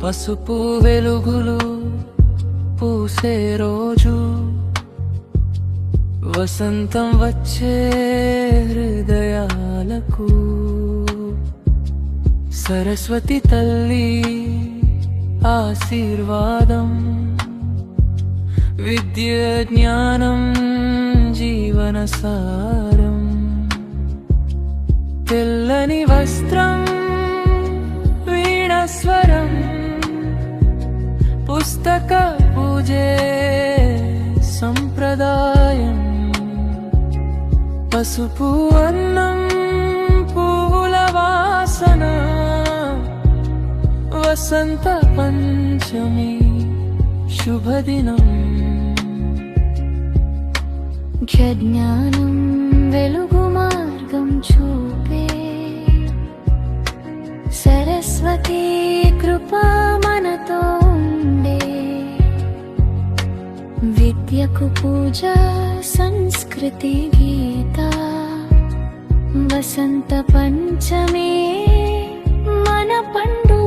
పసుపు వెలుగులు పూసే రోజు, వసంతం వచ్చే హృదయాలకు, సరస్వతి తల్లి ఆశీర్వాదం, విద్య జ్ఞానం జీవన సారం. తెల్లని వస్త్రం వీణస్వరం, పుస్తక పూజే సంప్రదాయం, పసుపు అన్నం పూల వాసన, వసంత పంచమి శుభదినం. జ్ఞానం వెలుగు మార్గం చూపే, సరస్వతి కృప మనతో ఉండే, విద్యకు పూజ సంస్కృతి గీత, వసంత పంచమే మన పండు.